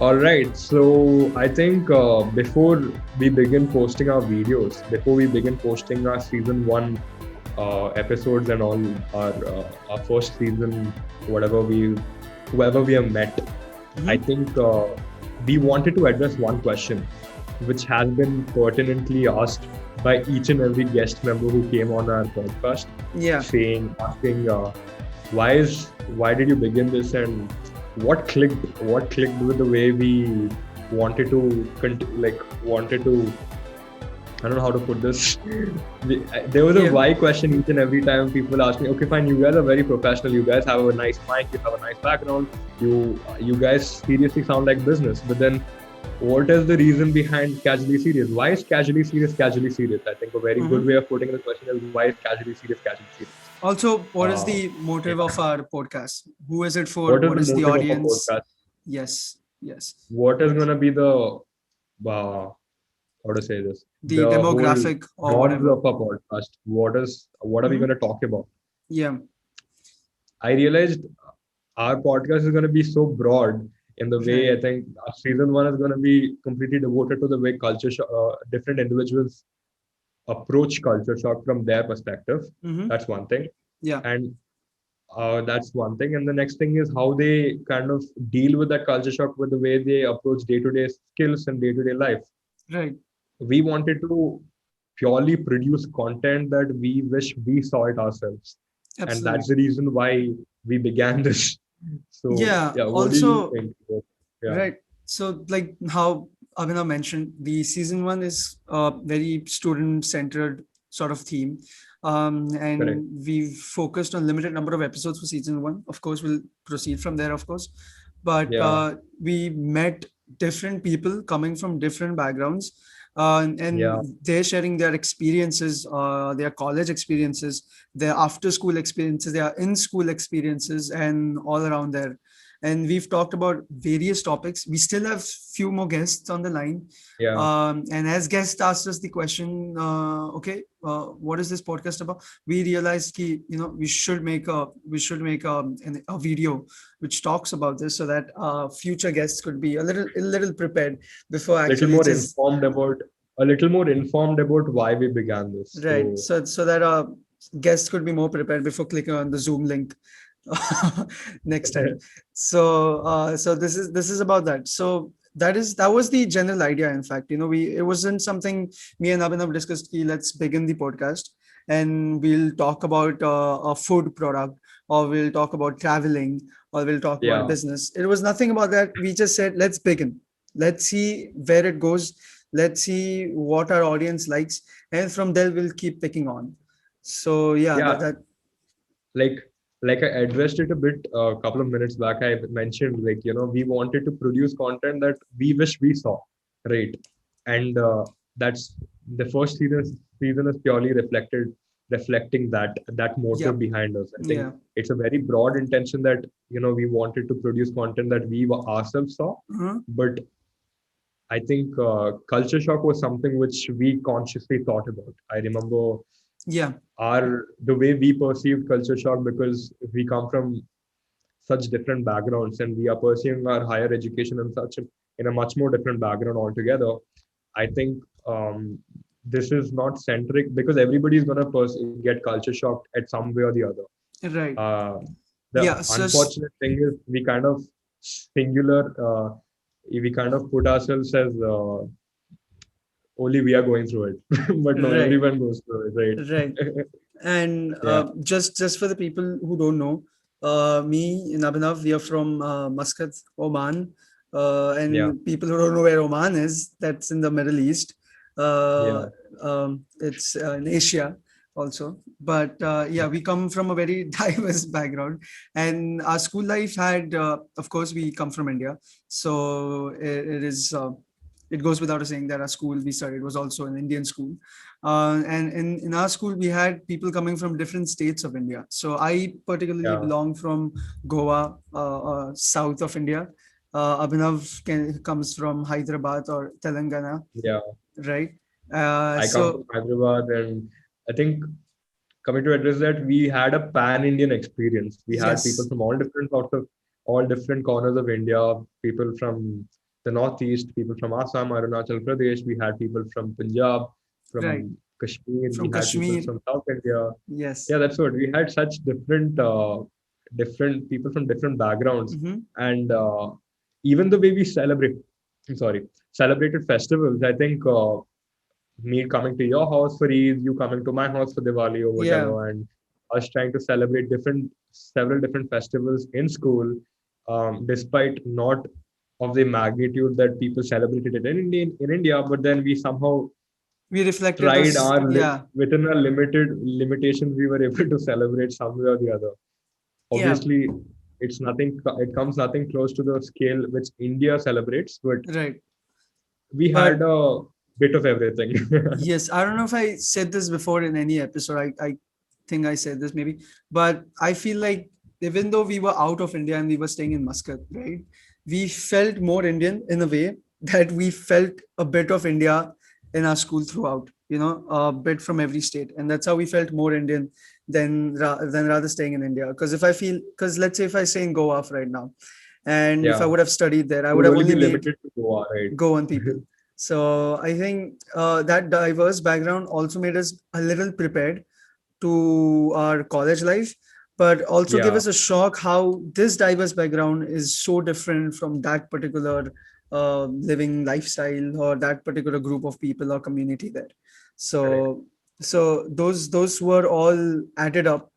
All right. So I think before we begin posting our videos, before we begin posting our season one episodes and all our first season, whatever whoever we have met, I Mhm. think we wanted to address one question, which has been pertinently asked by each and every guest member who came on our podcast, Yeah. asking why did you begin this, and what clicked with the way we wanted to wanted to, I don't know how to put this. There was a Yeah. why question each and every time people ask me, okay, fine, you guys are very professional. You guys have a nice mic. You have a nice background. You guys seriously sound like business. But then, what is the reason behind casually serious? Why is casually serious casually serious? I think a very good hmm way of putting the question is, why is casually serious casually serious? Also, what is Uh, the motive of our podcast? Who is it for? what is What the is the motive of a audience? podcast? Yes. Yes. What is going to be the uh, how to say this, The the whole demographic or norms whatever. of a podcast? What are we going hmm to talk about? Yeah. I realized our podcast is going to be so broad in the way. Right. I think season one is going to be completely devoted to the way different individuals approach culture shock from their perspective. hmm That's one thing. Yeah. And that's one thing. And the next thing is how they kind of deal with that culture shock with the way they approach day-to-day skills and day-to-day life. Right. We wanted to purely produce content that we wish we saw it ourselves. And that's Absolutely. the reason why we began this. So, Yeah. yeah, what do you Also, think? Yeah, right. So, like how Abhinav mentioned, the season one is a very student-centered sort of theme. correct. And we've focused on limited number of episodes for season one. Of course, we'll proceed from there, of course. But Yeah, we met different people coming from different backgrounds. yeah, And they're sharing their experiences, their college experiences, their after school experiences, their in school experiences, and all around there. And we've talked about various topics. We still have few more guests on the line. yeah. And as guest asked us the question, okay, what is this podcast about? We realized that, we should make a video which talks about this, so that future guests could be a little prepared before Little actually more just informed about a little more informed about why we began this. right. So, So that guests could be more prepared before clicking on the Zoom link next time. So this is about that. So that was the general idea. In fact, it wasn't something me and Abhinav discussed. Let's begin the podcast and we'll talk about a food product, or we'll talk about traveling, or we'll talk about yeah. business. It was nothing about that. We just said, let's begin. Let's see where it goes. Let's see what our audience likes, and from there we'll keep picking on. So yeah, Yeah, that like I addressed it a bit a couple of minutes back. I mentioned, we wanted to produce content that we wish we saw, right? And that's the first season is purely reflecting that yeah, motive behind us. I think yeah. it's a very broad intention that we wanted to produce content that we ourselves saw. Mhm. But I think culture shock was something which we consciously thought about. I remember Yeah. the way we perceived culture shock, because we come from such different backgrounds and we are pursuing our higher education in a much more different background altogether. I think this is not centric, because everybody is going to get culture shocked at some way or the other. Right. uh, the Yeah. unfortunate thing is we kind of singular we kind of put ourselves as only we are going through it. But no, Right. everyone goes through it, Right. right? And Yeah, just for the people who don't know, me and Abhinav, we are from Muscat, Oman. yeah, And people who don't know where Oman is, that's in the Middle East. Uh, yeah, it's in Asia also. But yeah, we come from a very diverse background. And our school life had, of course, we come from India. So it goes without saying that our school we studied was also an Indian school. And in our school, we had people coming from different states of India. So I particularly yeah, belong from Goa, south of India. Abhinav comes from Hyderabad or Telangana, yeah. right? I come from So Hyderabad, and I think, coming to address that, we had a pan-Indian experience. We had people yes, from all different corners of India, people from the Northeast, people from Assam, Arunachal Pradesh. We had people from Punjab, Right. from Kashmir. We From had people Kashmir. from South India. Yes. Yeah, that's what we had. Such different people from different backgrounds, Mm-hmm. and even the way we celebrate. I'm sorry, celebrated festivals. I think me coming to your house for Eid, you coming to my house for Diwali or Yeah. whatever, and us trying to celebrate several different festivals in school, despite not of the magnitude that people celebrated it in India, but then we somehow We reflected tried those. Yeah. within our limited limitations, we were able to celebrate some way or the other. Yeah. Obviously, it's nothing. It comes nothing close to the scale which India celebrates, but Right. we But had a bit of everything. yes, I don't know if I said this before in any episode. I think I said this maybe, but I feel like even though we were out of India and we were staying in Muscat, right? We felt more Indian in a way that we felt a bit of India in our school throughout, a bit from every state. And that's how we felt more Indian than rather staying in India. Because let's say if I stay in Goa right now, and if I Yeah, would have studied there, I it would would have only only be made limited to Goa, right? Goan people. So I think that diverse background also made us a little prepared to our college life, but also give Yeah, us a shock how this diverse background is so different from that particular living lifestyle or that particular group of people or community there. correct. So those were all added up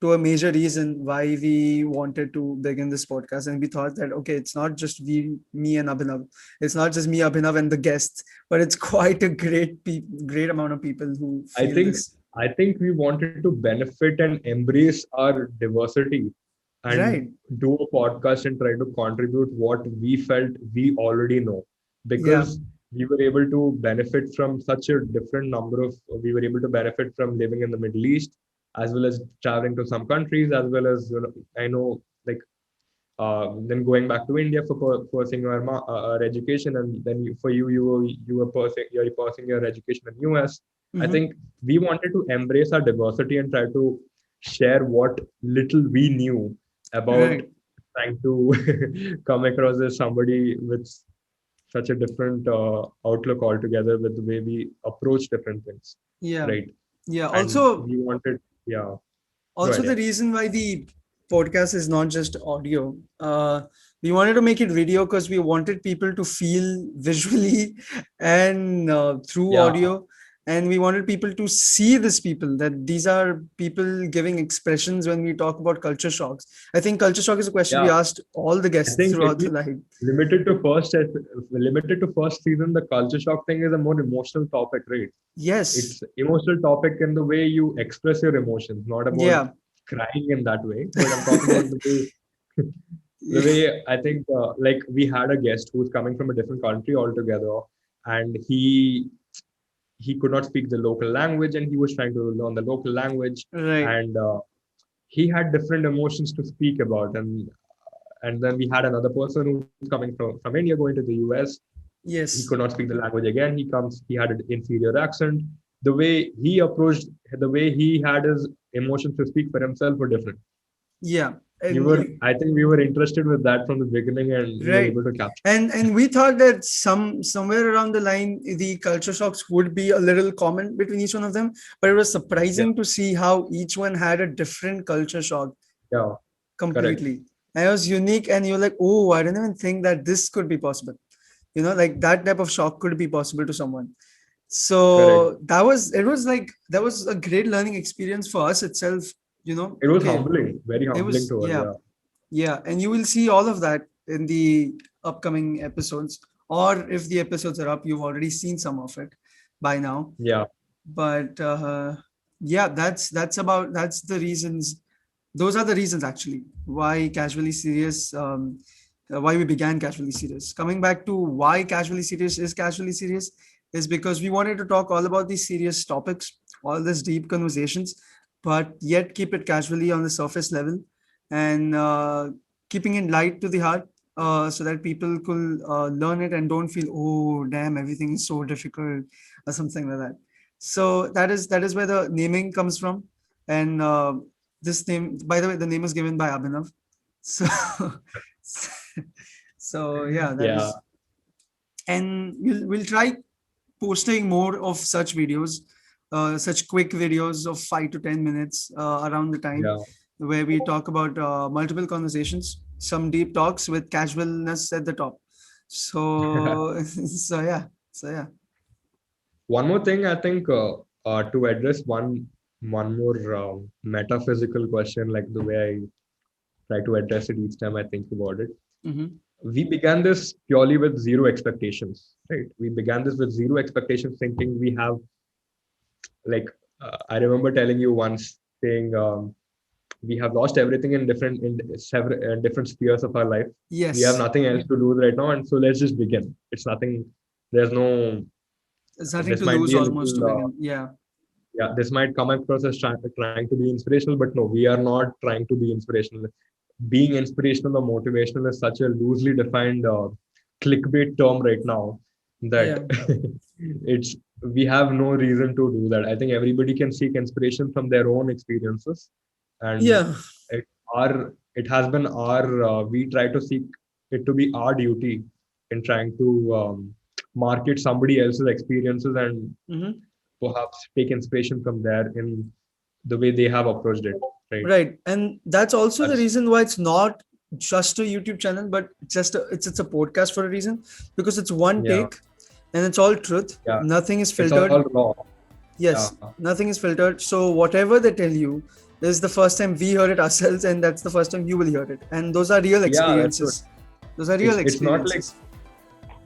to a major reason why we wanted to begin this podcast. And we thought that, okay, it's not just me and Abhinav. It's not just me, Abhinav, and the guests, but it's quite a great amount of people who I feel think this. I think we wanted to benefit and embrace our diversity and Right. do a podcast and try to contribute what we felt we already know, Yeah. because we were able to benefit from such a different number of we were able to benefit from living in the Middle East, as well as traveling to some countries, as well as I know, like then going back to India for pursuing our education, and then for you're pursuing your education in US. I Hmm. think we wanted to embrace our diversity and try to share what little we knew about Right. trying to come across as somebody with such a different outlook altogether with the way we approach different things, Yeah. right? Yeah. And Also, we wanted, yeah, go also ahead, the yeah. reason why the podcast is not just audio, we wanted to make it video because we wanted people to feel visually and through Yeah, audio, and we wanted people to see these people, that these are people giving expressions when we talk about culture shocks. I think culture shock is a question we yeah. asked all the I guests think at throughout the least live. limited to first season, the culture shock thing is a more emotional topic, right? Yes. It's emotional topic in the way you express your emotions, not about Yeah. crying in that way. But I'm talking about the way I think like we had a guest who's coming from a different country altogether, and he could not speak the local language, and he was trying to learn the local language, Right. and he had different emotions to speak about, and then we had another person who's coming from India going to the US. He could Yes. not speak the language again. He had an inferior accent. The way he approached, the way he had his emotions to speak for himself were different. Yeah. We And were, I think we were interested with that from the beginning, and we were right. able to capture. And we thought that somewhere around the line the culture shocks would be a little common between each one of them, but it was Yeah, surprising to see how each one had a different culture shock yeah, correct, completely. And it was unique, and you're like, oh, I didn't even think that this could be possible. Like that type of shock could be possible to someone. correct. So that was a great learning experience for us itself. It was Okay, humbling, very it humbling was, to us. yeah. Yeah, Yeah, and you will see all of that in the upcoming episodes. Or if the episodes are up, you've already seen some of it by now. yeah, But yeah, that's the reasons. Those are the reasons actually why Casually Serious, why we began Casually Serious. Coming back to why Casually Serious is because we wanted to talk all about these serious topics, all these deep conversations, but yet keep it casually on the surface level, and keeping it light to the heart, so that people could learn it and don't feel, oh damn, everything is so difficult or something like that. So that is where the naming comes from. And this name, by the way, the name is given by Abhinav. So so yeah, that yeah. is. and we'll try posting more of such videos, such quick videos of 5 to 10 minutes around the time, Yeah. where we talk about multiple conversations, some deep talks with casualness at the top. So, so yeah. One more thing, I think, to address one more metaphysical question, like the way I try to address it each time I think about it. Mm-hmm. We began this purely with zero expectations, right? We began this with zero expectations, thinking we have, like, I remember telling you once, saying, we have lost everything in several different spheres of our life. We have Yes, nothing else to do right now, and so let's just begin. It's nothing. There's no. there's nothing This to might lose be a almost to little. begin. Yeah, Yeah, this might come across as trying to be inspirational, but no, we are not trying to be inspirational. Being inspirational or motivational is such a loosely defined clickbait term right now that yeah, it's we have no reason to do that. I think everybody can seek inspiration from their own experiences, and yeah, it has been our we try to seek it to be our duty in trying to market somebody else's experiences and hmm, perhaps take inspiration from there in the way they have approached it, right? right. And that's also the That's reason why it's not just a YouTube channel, but it's a podcast for a reason, because it's one yeah, take and it's all truth. yeah. Nothing is It's all filtered. raw. Yeah, Yes, nothing is filtered. So whatever they tell you, this is the first time we heard it ourselves, and that's the first time you will hear it. And those are real yeah, that's good. experiences. Those are real It's not like, experiences.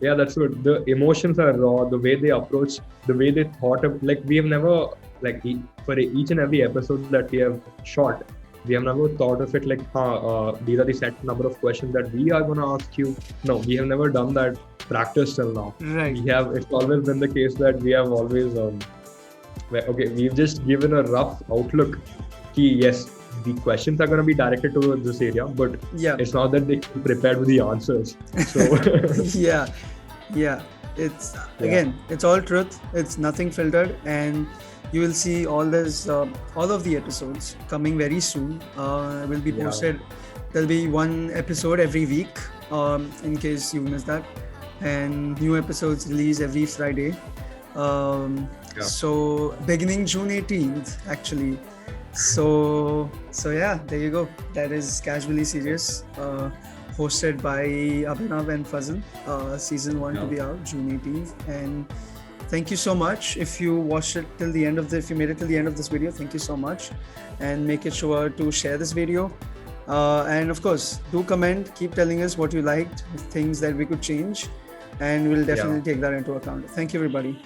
yeah, that's good. The emotions are raw. The way they approach, the way they thought of, like we have never, like for each and every episode that we have shot, we have never thought of it like, these are the set number of questions that we are gonna ask you. No, we have never done that practice till now. Right. We have. It's always been the case that we have always, okay, we've just given a rough outlook. Yes, the questions are gonna be directed towards this area, but Yeah. it's not that they be prepared with the answers. So Yeah. Yeah. It's yeah, again, it's all truth. It's nothing filtered, and you will see all of the episodes coming very soon. Will be yeah, posted. There'll be one episode every week, in case you missed that, and new episodes release every Friday. yeah, So beginning June 18th, actually. So yeah, there you go. That is Casually Serious, hosted by Abhinav and Fazal. Season 1 to yeah. be out June 18th. And thank you so much. If you watched it till the end of if you made it till the end of this video, thank you so much. And make it sure to share this video. And of course, do comment, keep telling us what you liked, things that we could change, and we'll definitely take that into account. Thank you, everybody.